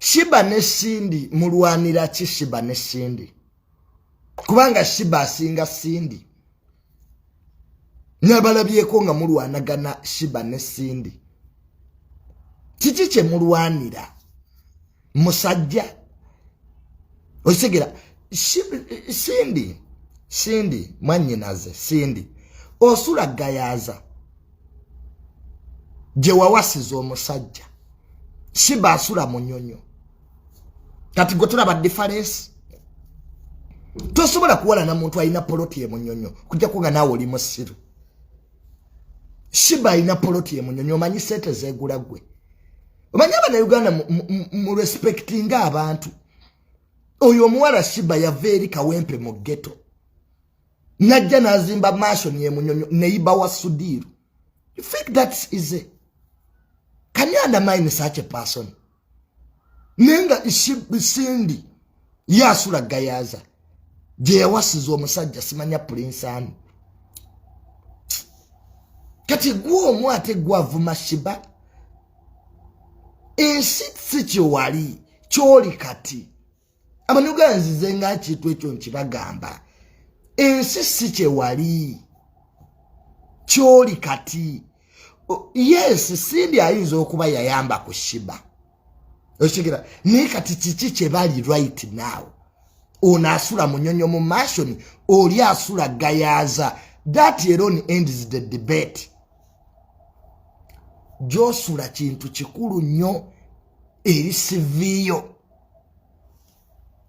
Shiba ne Sindi mulwanira ki Shiba ne Sindi? Kubanga Shiba asinga Sindi. Nabalabyeko nga mulwanagana Shiba ne Sindi. Kiki kye mulwanira? Musajja. Osigera Sindi mwanyinaze Sindi. Osula gayaza. Je wawasiza omusajja. Shiba asula munyonyo. Kati gotula ba difference. Tosobola kuwala na muntu alina poloti ye munyonyo. Kujja kunga nawe oli musiru. Shiba alina poloti ye munyonyo manyi sente zegula gwe. Omanyi abana Uganda mu respectinga abantu. Oyo omuwala Shiba yava eri Kawempe mu ghetto. Najja nazimba mansion ye munyonyo neiba wa Sudiru. You think that's easy? Can you undermine such a person? Nenga Sindi yasula gayaza. Je yawasiza omusajja simanya prince ani. Kati gwo omwate gwavuma Shiba. Ensi si kyewali kyoli kati. Amanuga nzize nga kitu ekyo nkibagamba. Ensi si kyewali kyoli kati. Yes, Sindi ayinza okuba yayamba ku Shiba. Oshikira ni kati kiki kye bali right now. Ona asula munyonyo mu mansion, oli asula gayaza. That alone ends the debate. Josula kintu kikulu nnyo eri siviyo.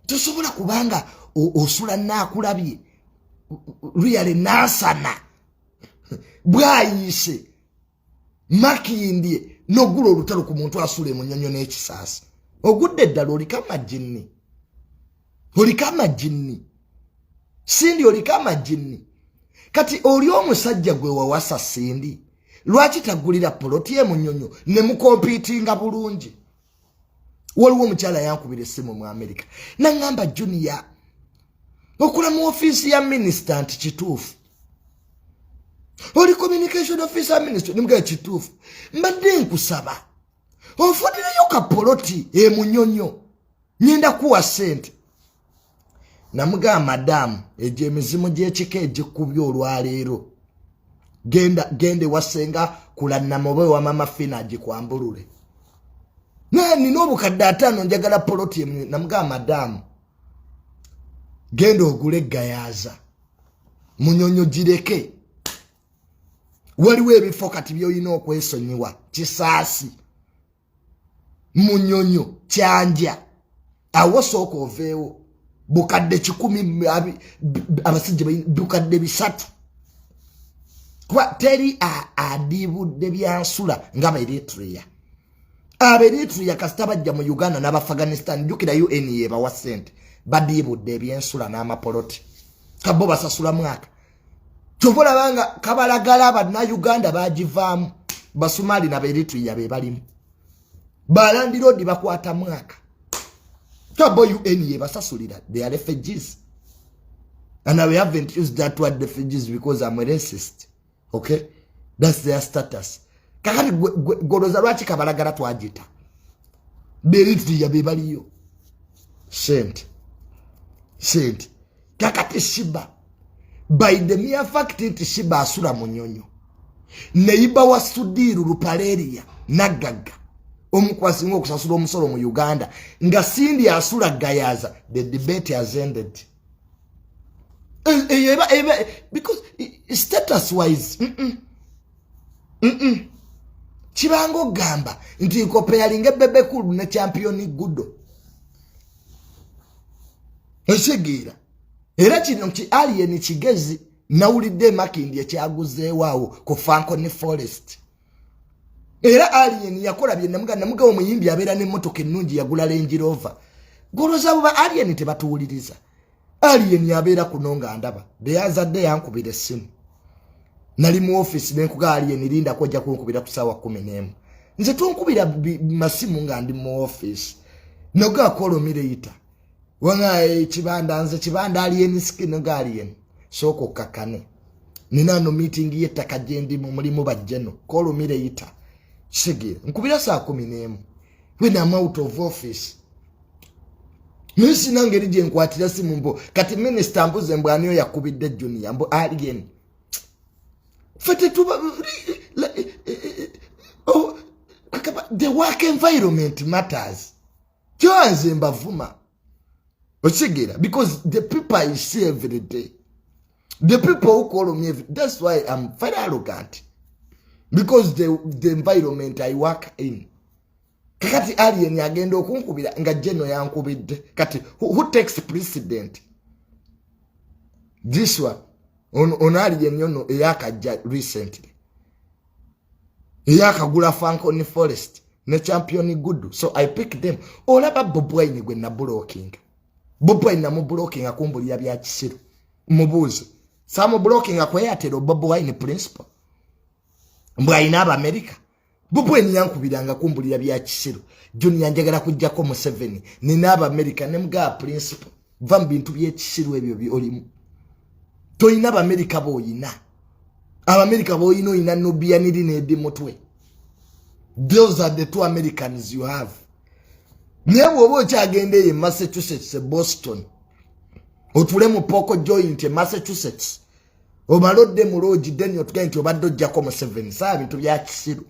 Tosobola kubanga osula nakulabye. Really nasana. Bwayise. Makindye no gulo olutalo ku muntu asule munyonyo n'ekisasa. Ogudde ddala oli kama jinni. Oli kama jinni. Sindi oli kama jinni. Kati oli omusajja gwe wawasa Sindi. Lwaki tagulira poloti ye munyonyo ne mukompitinga bulungi. Waliwo omukyala yankubira essimu mu America. Nangamba Junior. Okula mu office ya minister anti kituufu. Oli communication officer minister nimga kituufu. Mbadde nkusaba. Ofunireyo ka poloti e munyonyo. Nyenda kuwa sente. Namuga madam eje mizimu gy'ekika ejikubyo olwaleero. Gende wasenga kulanna mobe wa mama Fina ajikwambulule. Nani n'obukadde 5 njagala poloti namuga madam. Gende ogule gayaza. Munyonyo gireke. Waliwo ebifo kati byoyina okwesonyiwa. Kisaasi. Munyonyo kyanja. Awo sooka oveewo. Bukadde 10 abasajja bukadde 3. Kwa teri adibudde byansula ngaba Eritrea. Eritrea kasita bajja mu Uganda n'Afghanistan jukira UN yeba wa sente. Badibudde ebyensula n'amapoloti. Kabo basasula mwaka. Chovola banga kabalagala abana Uganda bagivaamu. Basumali na Eritrea be balimu. Balandi road bakwata mwaka. Kabo UN yeba sasulira. They are refugees. And we haven't used that word refugees because I'm a racist. Okay? That's their status. Kakati goroza lwaki kabalagala twajita. Eritrea be baliyo. Saint. Kakati Shiba. By the mere fact nti Shiba asula munyonyo. Neiba wa Sudiru Rupaleria nagaga. Omukwasi ngo kusasula omusolo mu Uganda. Nga Sindi asula gayaza. The debate has ended. Because status wise Chibango gamba nti comparing bebe kulu ne champion gudo. Esegira. Era kino ki alien kigezi nawulidde Makindi ekyaguze waawo ku Fanconi Forest. Era alien yakola bye namuga omuyimbi abeera n'emmotoka ennungi yagula Range Rover. Goloza buba alien tebatuwuliriza. Alien yabeera kunonga ndaba. Beyazadde yankubira essimu. Nali mu office nenkuga alien linda kojja kunkubira ku ssaawa 11. Nze tunkubira masimu nga ndi mu office. Noga kolo mireita. Wanga chibanda alien skin nga alien. Soko kakane. Nina no meeting yettaka jendi mu mulimu bajjeno. Kolo mireita. Shege. Nkubira saa 11. When I'm out of office. Nisi nangeri je nkwatira simu mbo kati minister mbuze mbu aniyo yakubidde Junior mbo alien fete tuba oh the work environment matters joanze mbavuma ochigira because the people I see every day, the people who call me that's why I'm very arrogant, because the environment I work in. Kati alien agenda okunkubira nga jeno yankubidde kati who takes precedent? This one on alien yono eyakajja recently eyakagula Fanconi Forest ne champion good, so I pick them. Olaba Bobwine gwe na blocking Bobwine na mu blocking akumbulira bya Kisiru mubuze samo blocking akweyatero Bobwine principal mbwaina aba America. Bobwine yankubiranga kumbulira bya Kisiru Junior njagala kujjako mu 7 ni naba America ne mga principal va mbintu bye Kisiru ebyo byolimu toyina aba America boyina aba America boyino ina nobia nili ne de motwe. Those are the two Americans you have. Newo obo kyagende ye Massachusetts, Boston otule mu poko joint Massachusetts obalodde mu lodge then otugende obadde ojjako mu 7 saa bintu bya Kisiru